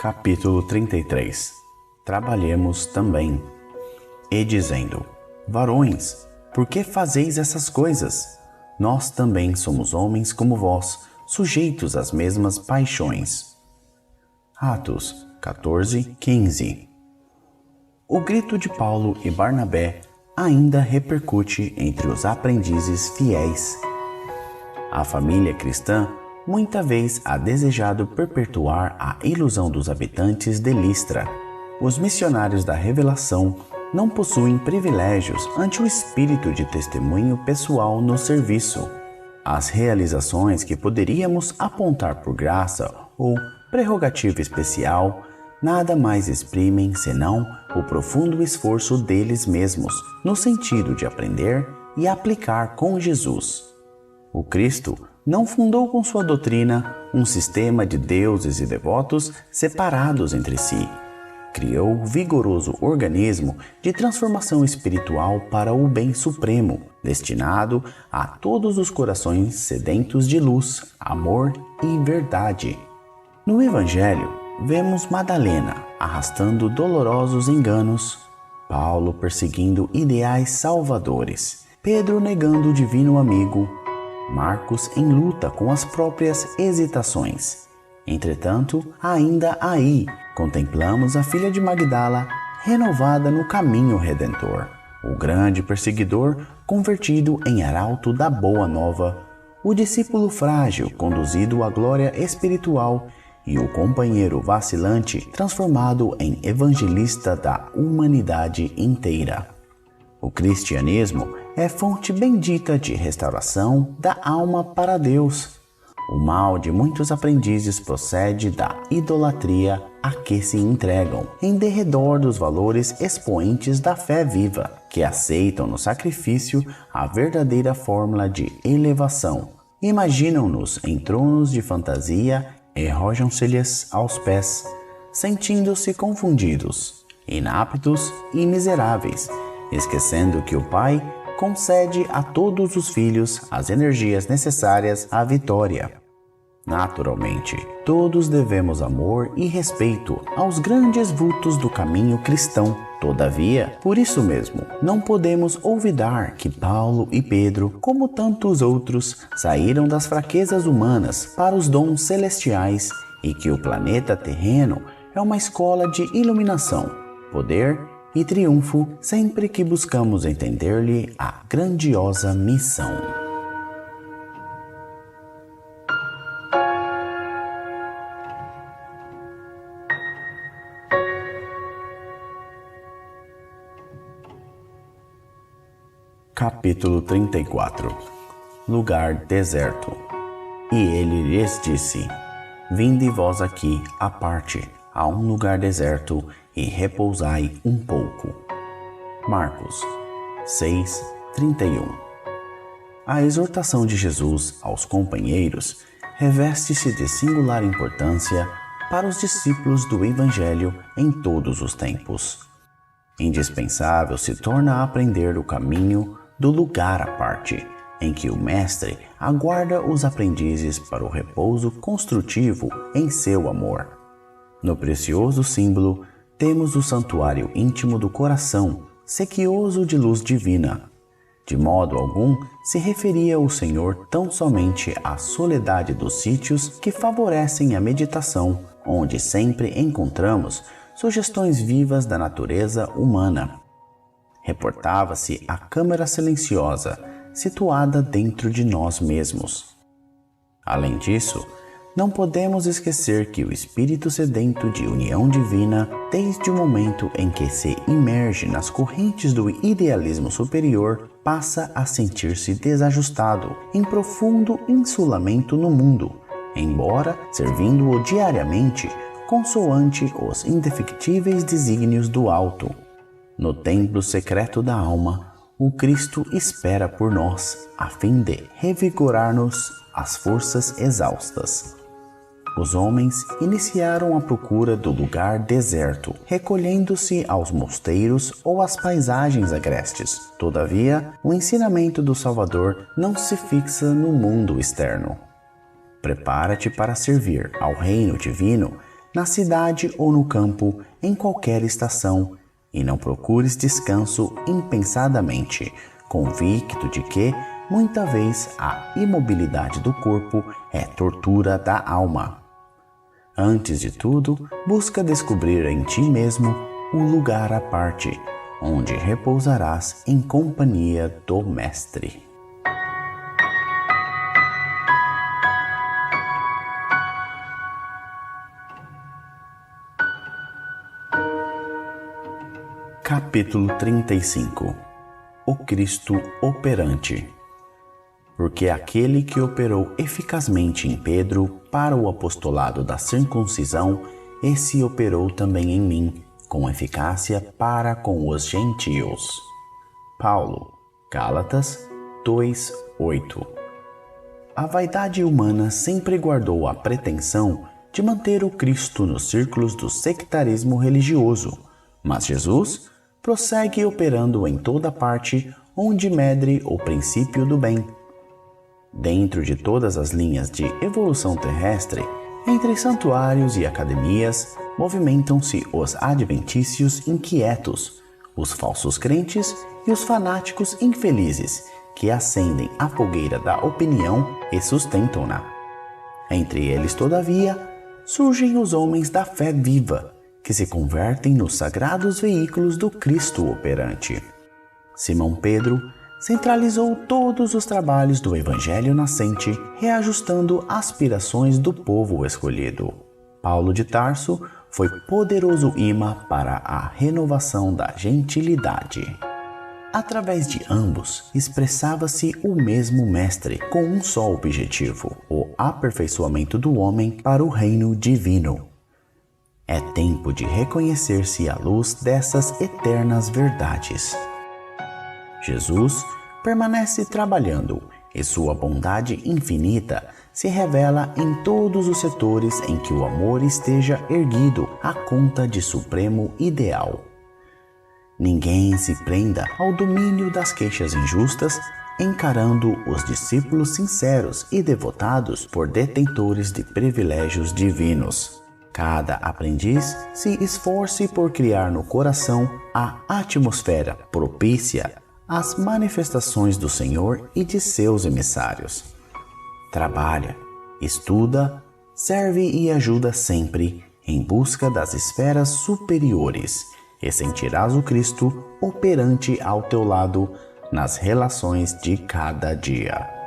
Capítulo 33. Trabalhemos também. E dizendo: Varões, por que fazeis essas coisas? Nós também somos homens como vós, sujeitos às mesmas paixões. Atos 14:15. O grito de Paulo e Barnabé ainda repercute entre os aprendizes fiéis. A família cristã muita vez ha desejado perpetuar a ilusão dos habitantes de Listra. Os missionários da revelação não possuem privilégios ante o espírito de testemunho pessoal no serviço. As realizações que poderíamos apontar por graça ou prerrogativa especial nada mais exprimem senão o profundo esforço deles mesmos no sentido de aprender e aplicar com Jesus. O Cristo não fundou com sua doutrina um sistema de deuses e devotos separados entre si. Criou vigoroso organismo de transformação espiritual para o bem supremo, destinado a todos os corações sedentos de luz, amor e verdade. No Evangelho, vemos Madalena arrastando dolorosos enganos, Paulo perseguindo ideais salvadores, Pedro negando o divino amigo, Marcos em luta com as próprias hesitações. Entretanto, ainda aí, contemplamos a filha de Magdala renovada no caminho redentor, o grande perseguidor convertido em arauto da boa nova, o discípulo frágil conduzido à glória espiritual e o companheiro vacilante transformado em evangelista da humanidade inteira. O cristianismo é fonte bendita de restauração da alma para Deus. O mal de muitos aprendizes procede da idolatria a que se entregam, em derredor dos valores expoentes da fé viva, que aceitam no sacrifício a verdadeira fórmula de elevação. Imaginam-nos em tronos de fantasia e arrojam-se-lhes aos pés, sentindo-se confundidos, inaptos e miseráveis, esquecendo que o Pai concede a todos os filhos as energias necessárias à vitória. Naturalmente, todos devemos amor e respeito aos grandes vultos do caminho cristão. Todavia, por isso mesmo, não podemos olvidar que Paulo e Pedro, como tantos outros, saíram das fraquezas humanas para os dons celestiais e que o planeta terreno é uma escola de iluminação, poder e triunfo sempre que buscamos entender-lhe a grandiosa missão. Capítulo 34. Lugar deserto. E ele lhes disse: Vinde vós aqui à parte, a um lugar deserto, e repousai um pouco. Marcos 6:31. A exortação de Jesus aos companheiros reveste-se de singular importância para os discípulos do Evangelho em todos os tempos. Indispensável se torna aprender o caminho do lugar à parte, em que o Mestre aguarda os aprendizes para o repouso construtivo em seu amor. No precioso símbolo, temos o santuário íntimo do coração, sequioso de luz divina. De modo algum se referia o Senhor tão somente à soledade dos sítios que favorecem a meditação, onde sempre encontramos sugestões vivas da natureza humana. Reportava-se a câmara silenciosa, situada dentro de nós mesmos. Além disso, não podemos esquecer que o espírito sedento de união divina, desde o momento em que se imerge nas correntes do idealismo superior, passa a sentir-se desajustado, em profundo insulamento no mundo, embora servindo-o diariamente consoante os indefectíveis desígnios do alto. No templo secreto da alma, o Cristo espera por nós, a fim de revigorar-nos as forças exaustas. Os homens iniciaram a procura do lugar deserto, recolhendo-se aos mosteiros ou às paisagens agrestes. Todavia, o ensinamento do Salvador não se fixa no mundo externo. Prepara-te para servir ao reino divino na cidade ou no campo, em qualquer estação, e não procures descanso impensadamente, convicto de que, muita vez, a imobilidade do corpo é tortura da alma. Antes de tudo, busca descobrir em ti mesmo um lugar à parte, onde repousarás em companhia do Mestre. Capítulo 35. O Cristo operante. Porque aquele que operou eficazmente em Pedro para o apostolado da circuncisão, esse operou também em mim, com eficácia para com os gentios. Paulo, Gálatas 2:8. A vaidade humana sempre guardou a pretensão de manter o Cristo nos círculos do sectarismo religioso, mas Jesus prossegue operando em toda parte onde medre o princípio do bem. Dentro de todas as linhas de evolução terrestre, entre santuários e academias, movimentam-se os adventícios inquietos, os falsos crentes e os fanáticos infelizes, que acendem a fogueira da opinião e sustentam-na. Entre eles, todavia, surgem os homens da fé viva, que se convertem nos sagrados veículos do Cristo operante. Simão Pedro centralizou todos os trabalhos do Evangelho nascente, reajustando aspirações do povo escolhido. Paulo de Tarso foi poderoso imã para a renovação da gentilidade. Através de ambos, expressava-se o mesmo Mestre, com um só objetivo: o aperfeiçoamento do homem para o reino divino. É tempo de reconhecer-se à luz dessas eternas verdades. Jesus permanece trabalhando e sua bondade infinita se revela em todos os setores em que o amor esteja erguido à conta de supremo ideal. Ninguém se prenda ao domínio das queixas injustas, encarando os discípulos sinceros e devotados por detentores de privilégios divinos. Cada aprendiz se esforce por criar no coração a atmosfera propícia às manifestações do Senhor e de seus emissários. Trabalha, estuda, serve e ajuda sempre em busca das esferas superiores, e sentirás o Cristo operante ao teu lado nas relações de cada dia.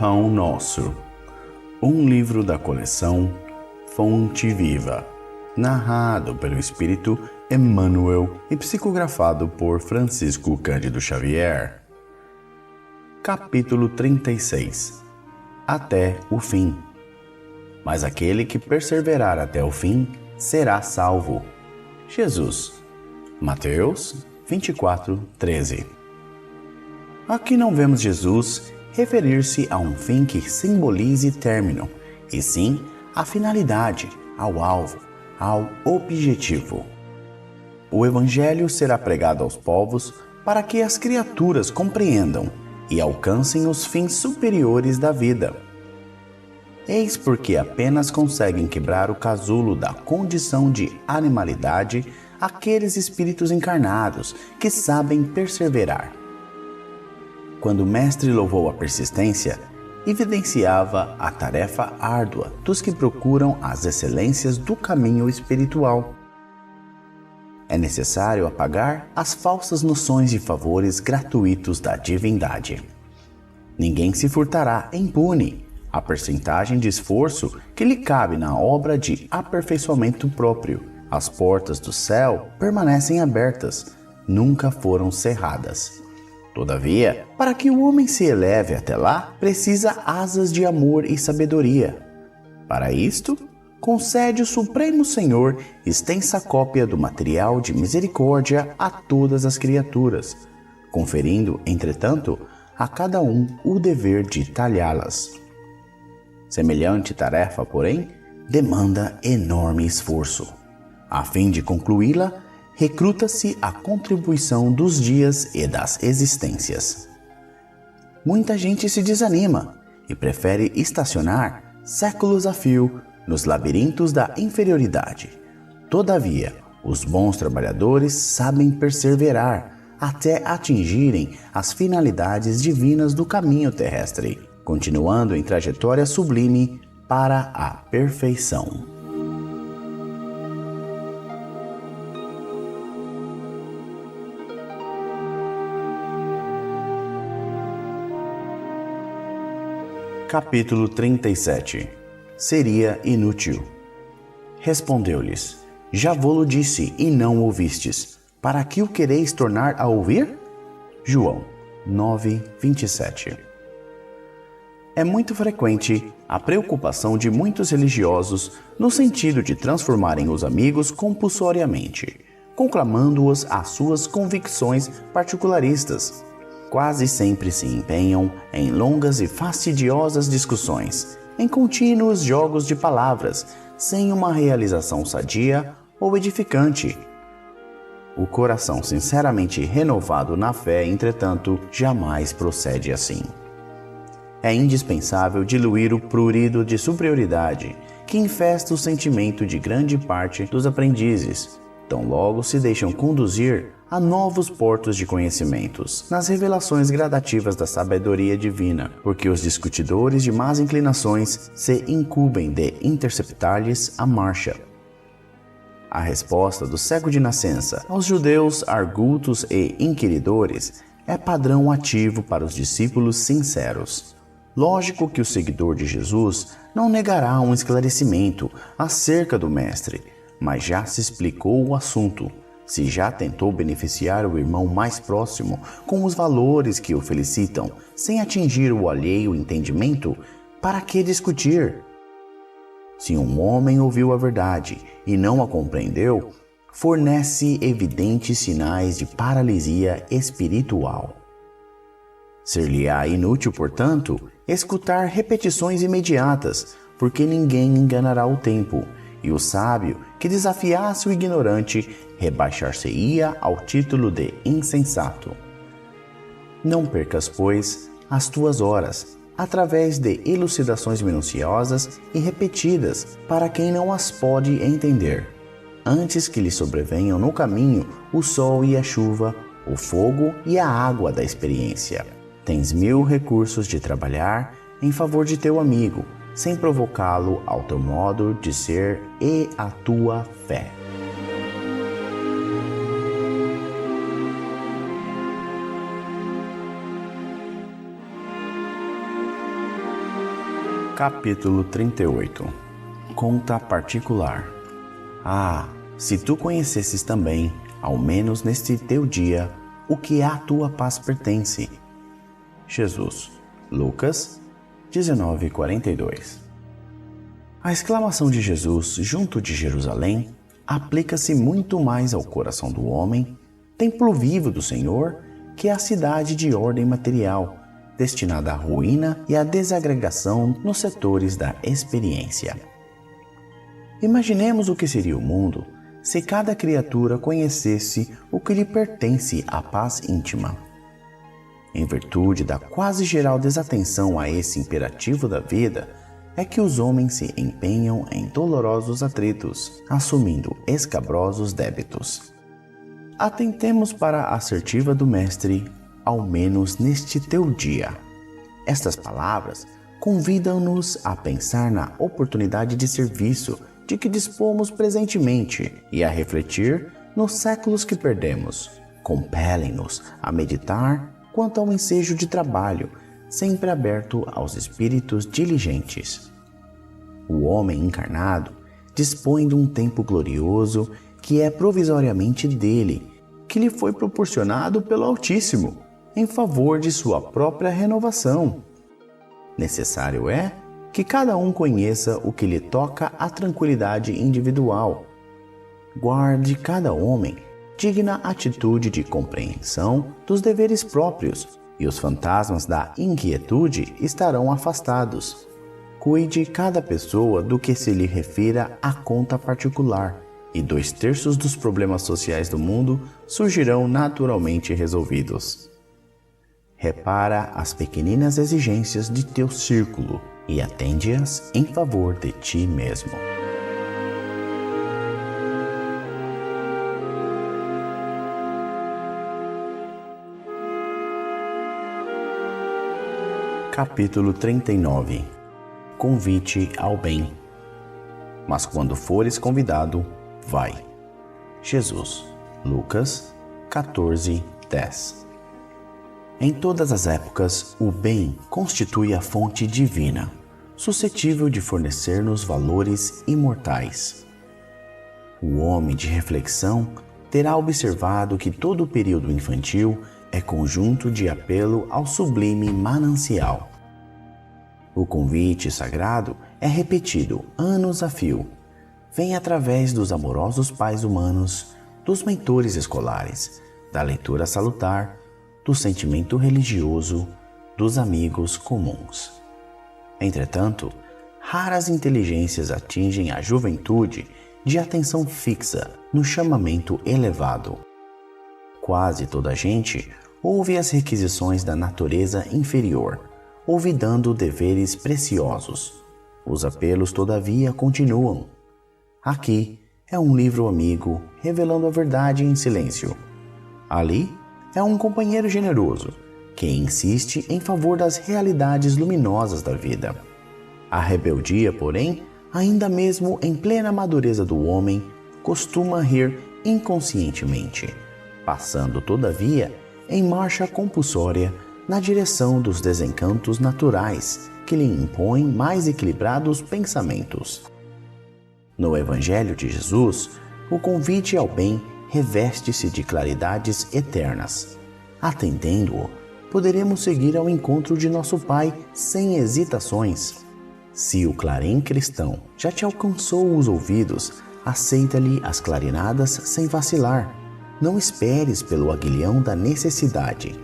Pão Nosso, um livro da coleção Fonte Viva, narrado pelo Espírito Emmanuel e psicografado por Francisco Cândido Xavier. Capítulo 36. Até o fim. Mas aquele que perseverar até o fim será salvo. Jesus. Mateus 24:13. Aqui não vemos Jesus referir-se a um fim que simbolize término, e sim a finalidade, ao alvo, ao objetivo. O Evangelho será pregado aos povos para que as criaturas compreendam e alcancem os fins superiores da vida. Eis porque apenas conseguem quebrar o casulo da condição de animalidade aqueles espíritos encarnados que sabem perseverar. Quando o Mestre louvou a persistência, evidenciava a tarefa árdua dos que procuram as excelências do caminho espiritual. É necessário apagar as falsas noções de favores gratuitos da divindade. Ninguém se furtará impune a percentagem de esforço que lhe cabe na obra de aperfeiçoamento próprio. As portas do céu permanecem abertas, nunca foram cerradas. Todavia, para que o homem se eleve até lá, precisa asas de amor e sabedoria. Para isto, concede o Supremo Senhor extensa cópia do material de misericórdia a todas as criaturas, conferindo, entretanto, a cada um o dever de talhá-las. Semelhante tarefa, porém, demanda enorme esforço. A fim de concluí-la, recruta-se a contribuição dos dias e das existências. Muita gente se desanima e prefere estacionar séculos a fio nos labirintos da inferioridade. Todavia, os bons trabalhadores sabem perseverar até atingirem as finalidades divinas do caminho terrestre, continuando em trajetória sublime para a perfeição. Capítulo 37. Seria inútil. Respondeu-lhes: Já vô-lo disse e não ouvistes. Para que o quereis tornar a ouvir? João 9:27. É muito frequente a preocupação de muitos religiosos no sentido de transformarem os amigos compulsoriamente, conclamando-os às suas convicções particularistas. Quase sempre se empenham em longas e fastidiosas discussões, em contínuos jogos de palavras, sem uma realização sadia ou edificante. O coração sinceramente renovado na fé, entretanto, jamais procede assim. É indispensável diluir o prurido de superioridade que infesta o sentimento de grande parte dos aprendizes, tão logo se deixam conduzir a novos portos de conhecimentos, nas revelações gradativas da sabedoria divina, porque os discutidores de más inclinações se incumbem de interceptar-lhes a marcha. A resposta do cego de nascença aos judeus argutos e inquiridores é padrão ativo para os discípulos sinceros. Lógico que o seguidor de Jesus não negará um esclarecimento acerca do Mestre, mas já se explicou o assunto. Se já tentou beneficiar o irmão mais próximo com os valores que o felicitam, sem atingir o alheio entendimento, para que discutir? Se um homem ouviu a verdade e não a compreendeu, fornece evidentes sinais de paralisia espiritual. Ser-lhe-á inútil, portanto, escutar repetições imediatas, porque ninguém enganará o tempo, e o sábio que desafiasse o ignorante rebaixar-se-ia ao título de insensato. Não percas, pois, as tuas horas, através de elucidações minuciosas e repetidas para quem não as pode entender, antes que lhe sobrevenham no caminho o sol e a chuva, o fogo e a água da experiência. Tens 1000 recursos de trabalhar em favor de teu amigo, sem provocá-lo ao teu modo de ser e à tua fé. Capítulo 38. Conta particular. Ah, se tu conhecesses também, ao menos neste teu dia, o que à tua paz pertence. Jesus. Lucas 19:42. A exclamação de Jesus junto de Jerusalém aplica-se muito mais ao coração do homem, templo vivo do Senhor, que à cidade de ordem material, destinada à ruína e à desagregação nos setores da experiência. Imaginemos o que seria o mundo se cada criatura conhecesse o que lhe pertence à paz íntima. Em virtude da quase geral desatenção a esse imperativo da vida, é que os homens se empenham em dolorosos atritos, assumindo escabrosos débitos. Atentemos para a assertiva do Mestre, ao menos neste teu dia. Estas palavras convidam-nos a pensar na oportunidade de serviço de que dispomos presentemente e a refletir nos séculos que perdemos. Compelem-nos a meditar quanto ao ensejo de trabalho, sempre aberto aos espíritos diligentes. O homem encarnado dispõe de um tempo glorioso que é provisoriamente dele, que lhe foi proporcionado pelo Altíssimo, em favor de sua própria renovação. Necessário é Que cada um conheça o que lhe toca à tranquilidade individual. Guarde cada homem digna atitude de compreensão dos deveres próprios, e os fantasmas da inquietude estarão afastados. Cuide cada pessoa do que se lhe refira à conta particular, e 2/3 dos problemas sociais do mundo surgirão naturalmente resolvidos. Repara as pequeninas exigências de teu círculo e atende-as em favor de ti mesmo. Capítulo 39. Convite ao bem. Mas quando fores convidado, vai. Jesus. Lucas 14:10. Em todas as épocas, o bem constitui a fonte divina, suscetível de fornecer-nos valores imortais. O homem de reflexão terá observado que todo o período infantil é conjunto de apelo ao sublime manancial. O convite sagrado é repetido anos a fio. Vem através dos amorosos pais humanos, dos mentores escolares, da leitura salutar, do sentimento religioso, dos amigos comuns. Entretanto, raras inteligências atingem a juventude de atenção fixa no chamamento elevado. Quase toda a gente ouve as requisições da natureza inferior, olvidando deveres preciosos. Os apelos, todavia, continuam. Aqui é um livro amigo, revelando a verdade em silêncio. Ali é um companheiro generoso, que insiste em favor das realidades luminosas da vida. A rebeldia, porém, ainda mesmo em plena madureza do homem, costuma rir inconscientemente, passando, todavia, em marcha compulsória na direção dos desencantos naturais que lhe impõem mais equilibrados pensamentos. No Evangelho de Jesus, o convite ao bem reveste-se de claridades eternas. Atendendo-o, poderemos seguir ao encontro de nosso Pai sem hesitações. Se o clarim cristão já te alcançou os ouvidos, aceita-lhe as clarinadas sem vacilar. Não esperes pelo aguilhão da necessidade.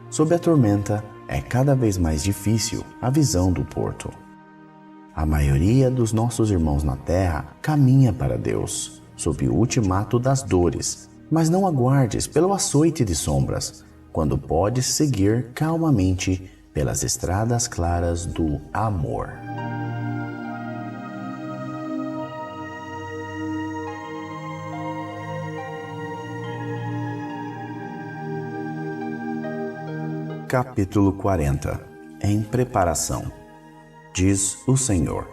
Sob a tormenta, é cada vez mais difícil a visão do porto. A maioria dos nossos irmãos na terra caminha para Deus, sob o ultimato das dores, mas não aguardes pelo açoite de sombras, quando podes seguir calmamente pelas estradas claras do amor. Capítulo 40. Em preparação. Diz o Senhor: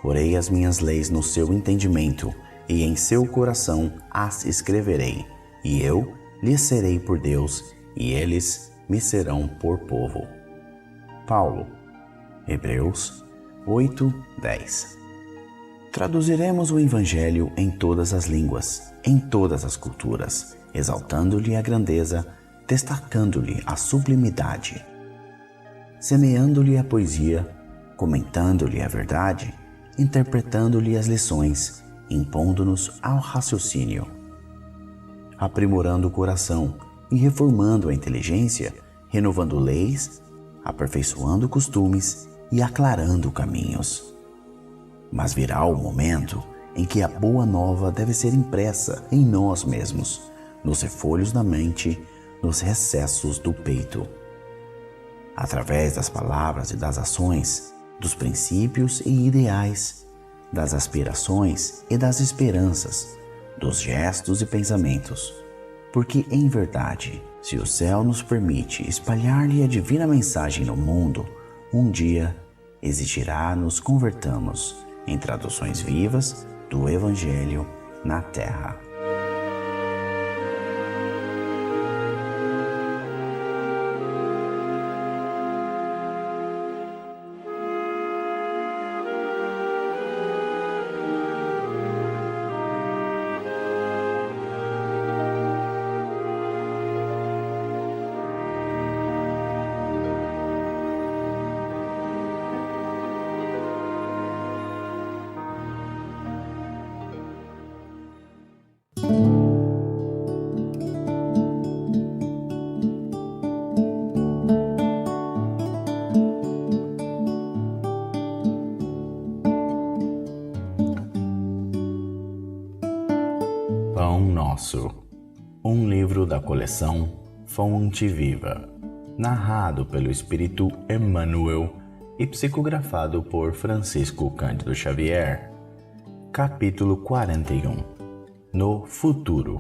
porei as minhas leis no seu entendimento, e em seu coração as escreverei, e eu lhes serei por Deus, e eles me serão por povo. Paulo. Hebreus 8:10. Traduziremos o Evangelho em todas as línguas, em todas as culturas, exaltando-lhe a grandeza, destacando-lhe a sublimidade, semeando-lhe a poesia, comentando-lhe a verdade, interpretando-lhe as lições, impondo-nos ao raciocínio, aprimorando o coração e reformando a inteligência, renovando leis, aperfeiçoando costumes e aclarando caminhos. Mas virá o momento em que a boa nova deve ser impressa em nós mesmos, nos refolhos da mente, nos recessos do peito. Através das palavras e das ações, dos princípios e ideais, das aspirações e das esperanças, dos gestos e pensamentos. Porque, em verdade, se o céu nos permite espalhar-lhe a divina mensagem no mundo, um dia exigirá nos convertamos em traduções vivas do Evangelho na terra. Pão Nosso, um livro da coleção Fonte Viva, narrado pelo Espírito Emmanuel e psicografado por Francisco Cândido Xavier. Capítulo 41. No futuro.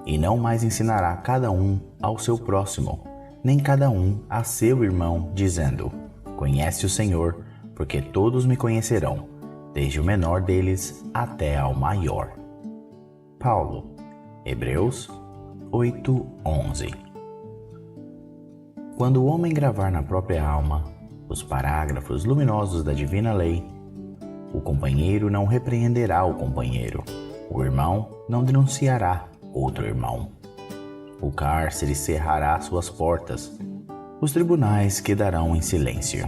E não mais ensinará cada um ao seu próximo, nem cada um a seu irmão, dizendo: Conhece o Senhor, porque todos me conhecerão, desde o menor deles até ao maior. Paulo, Hebreus 8:11. Quando o homem gravar na própria alma os parágrafos luminosos da divina lei, o companheiro não repreenderá o companheiro, o irmão não denunciará outro irmão. O cárcere cerrará suas portas, os tribunais quedarão em silêncio.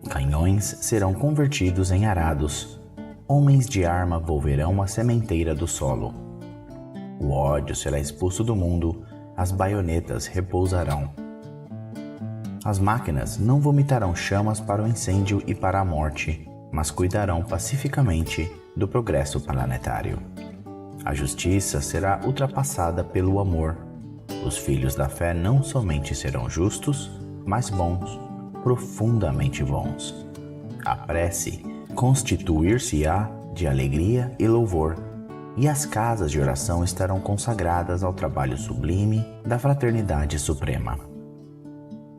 Canhões serão convertidos em arados, homens de arma volverão a sementeira do solo. O ódio será expulso do mundo, as baionetas repousarão. As máquinas não vomitarão chamas para o incêndio e para a morte, mas cuidarão pacificamente do progresso planetário. A justiça será ultrapassada pelo amor. Os filhos da fé não somente serão justos, mas bons, profundamente bons. A prece constituir-se-á de alegria e louvor, e as casas de oração estarão consagradas ao trabalho sublime da fraternidade suprema.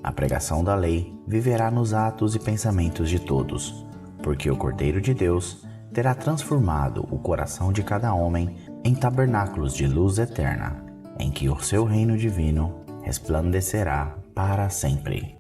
A pregação da lei viverá nos atos e pensamentos de todos, porque o Cordeiro de Deus terá transformado o coração de cada homem em tabernáculos de luz eterna, em que o seu reino divino resplandecerá para sempre.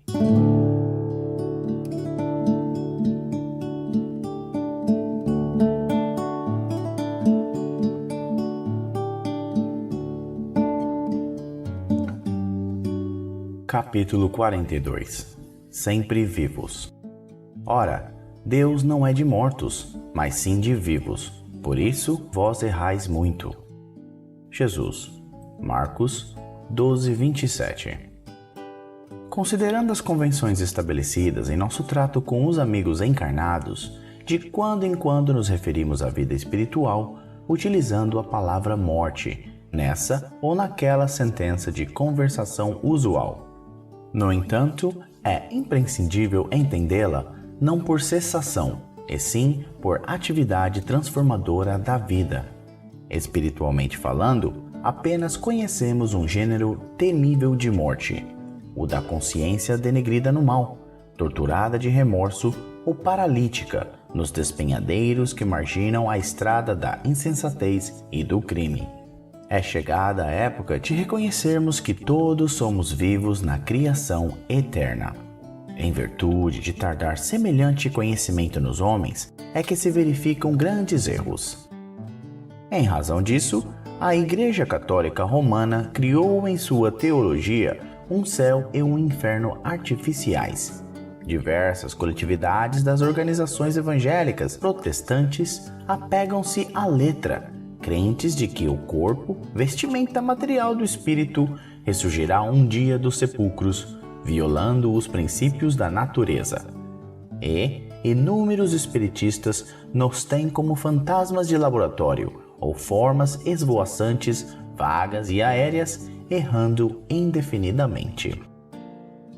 Capítulo 42. Sempre vivos. Ora, Deus não é de mortos, mas sim de vivos. Por isso vós errais muito. Jesus, Marcos 12:27. Considerando as convenções estabelecidas em nosso trato com os amigos encarnados, de quando em quando nos referimos à vida espiritual, utilizando a palavra morte, nessa ou naquela sentença de conversação usual. No entanto, é imprescindível entendê-la não por cessação, e sim por atividade transformadora da vida. Espiritualmente falando, apenas conhecemos um gênero temível de morte, o da consciência denegrida no mal, torturada de remorso ou paralítica nos despenhadeiros que marginam a estrada da insensatez e do crime. É chegada a época de reconhecermos que todos somos vivos na criação eterna. Em virtude de tardar semelhante conhecimento nos homens, é que se verificam grandes erros. Em razão disso, a Igreja Católica Romana criou em sua teologia um céu e um inferno artificiais. Diversas coletividades das organizações evangélicas protestantes apegam-se à letra, crentes de que o corpo, vestimenta material do espírito, ressurgirá um dia dos sepulcros, violando os princípios da natureza. E inúmeros espiritistas nos têm como fantasmas de laboratório ou formas esvoaçantes, vagas e aéreas, errando indefinidamente.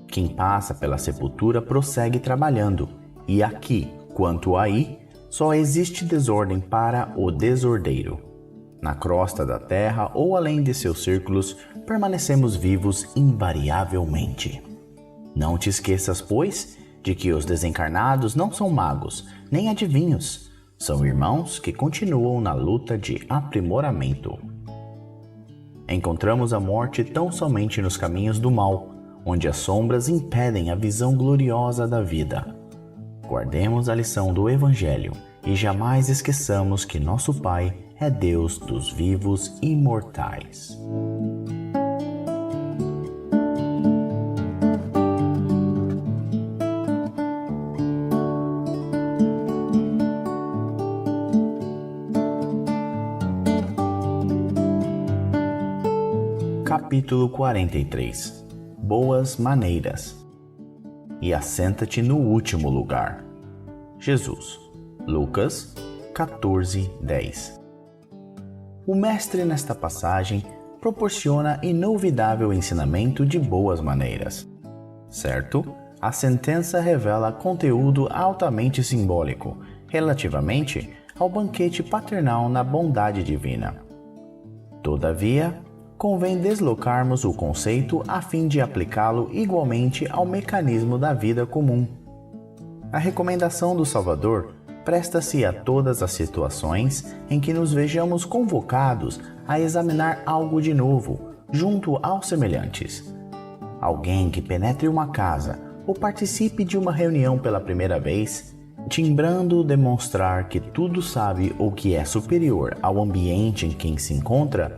Quem passa pela sepultura prossegue trabalhando, e aqui, quanto aí, só existe desordem para o desordeiro. Na crosta da terra ou além de seus círculos, permanecemos vivos invariavelmente. Não te esqueças, pois, de que os desencarnados não são magos, nem adivinhos. São irmãos que continuam na luta de aprimoramento. Encontramos a morte tão somente nos caminhos do mal, onde as sombras impedem a visão gloriosa da vida. Guardemos a lição do Evangelho e jamais esqueçamos que nosso Pai é Deus dos vivos e imortais. Capítulo 43. Boas maneiras. E assenta-te no último lugar. Jesus, Lucas 14:10. o mestre nesta passagem proporciona inolvidável ensinamento de boas maneiras. Certo? A sentença revela conteúdo altamente simbólico relativamente ao banquete paternal na bondade divina. Todavia, convém deslocarmos o conceito a fim de aplicá-lo igualmente ao mecanismo da vida comum. A recomendação do Salvador presta-se a todas as situações em que nos vejamos convocados a examinar algo de novo junto aos semelhantes. Alguém que penetre uma casa ou participe de uma reunião pela primeira vez, timbrando demonstrar que tudo sabe ou que é superior ao ambiente em que se encontra,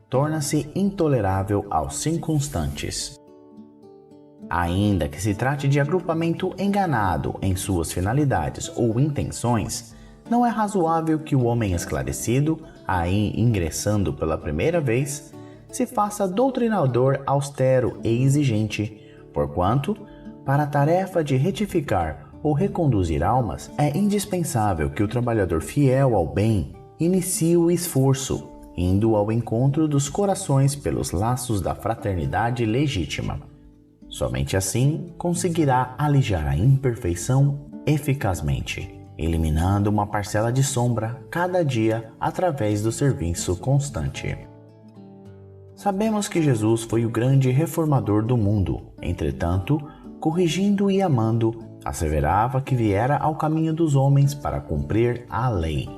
torna-se intolerável aos circunstantes. Ainda que se trate de agrupamento enganado em suas finalidades ou intenções, não é razoável que o homem esclarecido, aí ingressando pela primeira vez, se faça doutrinador austero e exigente, porquanto, para a tarefa de retificar ou reconduzir almas, é indispensável que o trabalhador fiel ao bem inicie o esforço, indo ao encontro dos corações pelos laços da fraternidade legítima. Somente assim conseguirá alijar a imperfeição eficazmente, eliminando uma parcela de sombra cada dia através do serviço constante. Sabemos que Jesus foi o grande reformador do mundo, entretanto, corrigindo e amando, asseverava que viera ao caminho dos homens para cumprir a lei.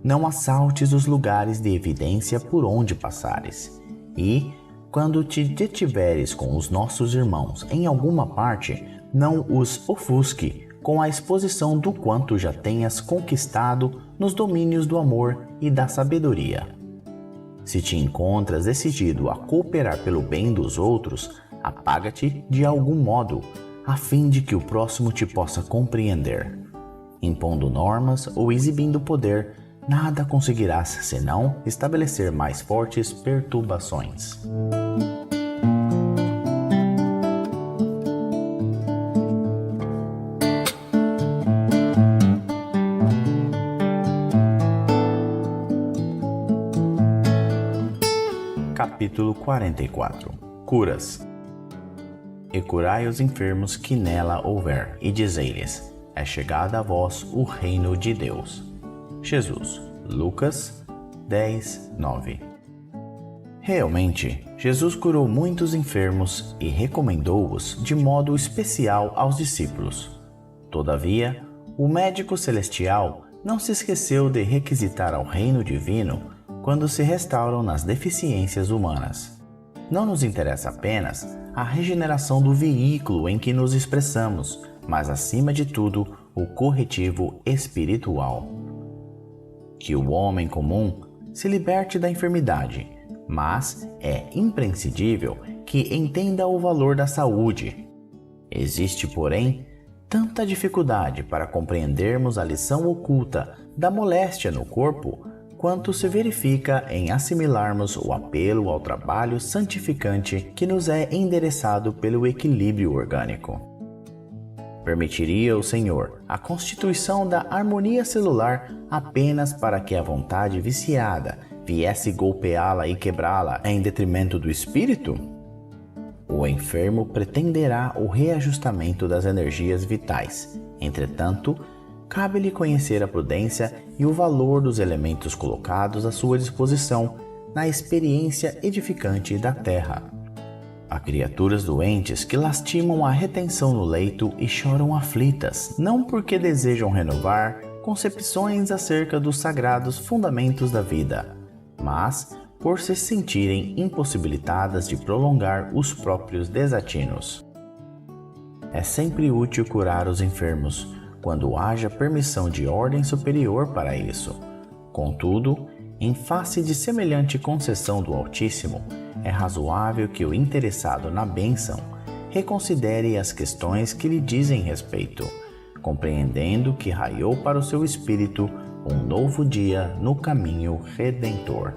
Não assaltes os lugares de evidência por onde passares, e, quando te detiveres com os nossos irmãos em alguma parte, não os ofusque com a exposição do quanto já tenhas conquistado nos domínios do amor e da sabedoria. Se te encontras decidido a cooperar pelo bem dos outros, apaga-te de algum modo, a fim de que o próximo te possa compreender. Impondo normas ou exibindo poder, nada conseguirás senão estabelecer mais fortes perturbações. Capítulo 44. Curas. E curai os enfermos que nela houver, e dizei-lhes: é chegado a vós o reino de Deus. Jesus, Lucas 10, 9. Realmente, Jesus curou muitos enfermos e recomendou-os de modo especial aos discípulos. Todavia, o médico celestial não se esqueceu de requisitar ao reino divino quando se restauram nas deficiências humanas. Não nos interessa apenas a regeneração do veículo em que nos expressamos, mas acima de tudo, o corretivo espiritual. Que o homem comum se liberte da enfermidade, mas é imprescindível que entenda o valor da saúde. Existe, porém, tanta dificuldade para compreendermos a lição oculta da moléstia no corpo, quanto se verifica em assimilarmos o apelo ao trabalho santificante que nos é endereçado pelo equilíbrio orgânico. Permitiria o Senhor a constituição da harmonia celular apenas para que a vontade viciada viesse golpeá-la e quebrá-la em detrimento do espírito? O enfermo pretenderá o reajustamento das energias vitais. Entretanto, cabe-lhe conhecer a prudência e o valor dos elementos colocados à sua disposição na experiência edificante da terra. Há criaturas doentes que lastimam a retenção no leito e choram aflitas, não porque desejam renovar concepções acerca dos sagrados fundamentos da vida, mas por se sentirem impossibilitadas de prolongar os próprios desatinos. É sempre útil curar os enfermos, quando haja permissão de ordem superior para isso. Contudo, em face de semelhante concessão do Altíssimo, é razoável que o interessado na bênção reconsidere as questões que lhe dizem respeito, compreendendo que raiou para o seu espírito um novo dia no caminho redentor.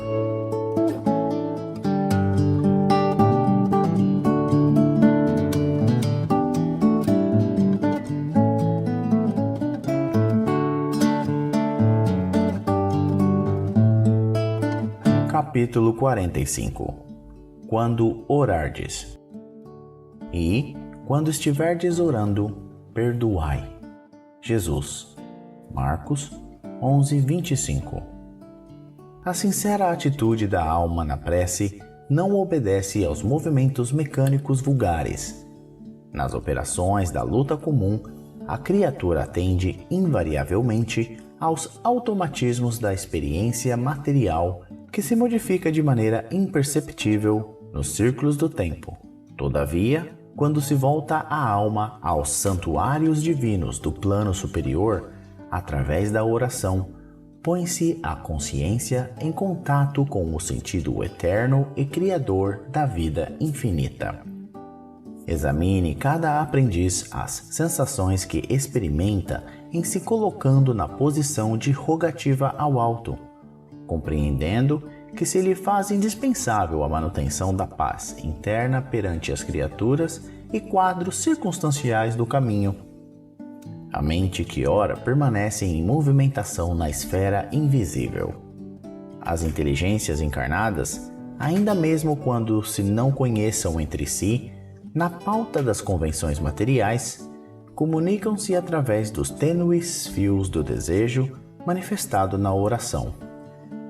Capítulo 45. Quando orardes. E, quando estiverdes orando, perdoai. Jesus. Marcos 11:25. A sincera atitude da alma na prece não obedece aos movimentos mecânicos vulgares. Nas operações da luta comum, a criatura atende invariavelmente aos automatismos da experiência material que se modifica de maneira imperceptível nos círculos do tempo. Todavia, quando se volta a alma aos santuários divinos do plano superior, através da oração, põe-se a consciência em contato com o sentido eterno e criador da vida infinita. Examine cada aprendiz as sensações que experimenta em se colocando na posição de rogativa ao alto, compreendendo que se lhe faz indispensável a manutenção da paz interna perante as criaturas e quadros circunstanciais do caminho. A mente que ora permanece em movimentação na esfera invisível. As inteligências encarnadas, ainda mesmo quando se não conheçam entre si, na pauta das convenções materiais, comunicam-se através dos tênues fios do desejo manifestado na oração.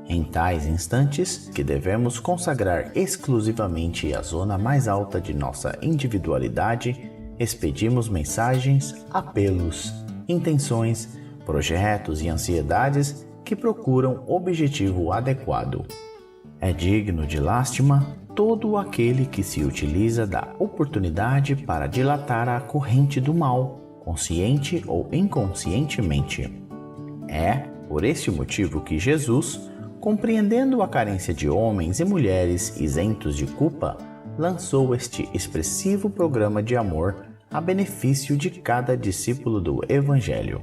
Em tais instantes, que devemos consagrar exclusivamente a zona mais alta de nossa individualidade, expedimos mensagens, apelos, intenções, projetos e ansiedades que procuram objetivo adequado. É digno de lástima todo aquele que se utiliza da oportunidade para dilatar a corrente do mal, consciente ou inconscientemente. É por este motivo que Jesus, compreendendo a carência de homens e mulheres isentos de culpa, lançou este expressivo programa de amor a benefício de cada discípulo do Evangelho.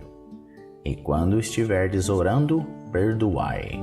E quando estiverdes orando, perdoai.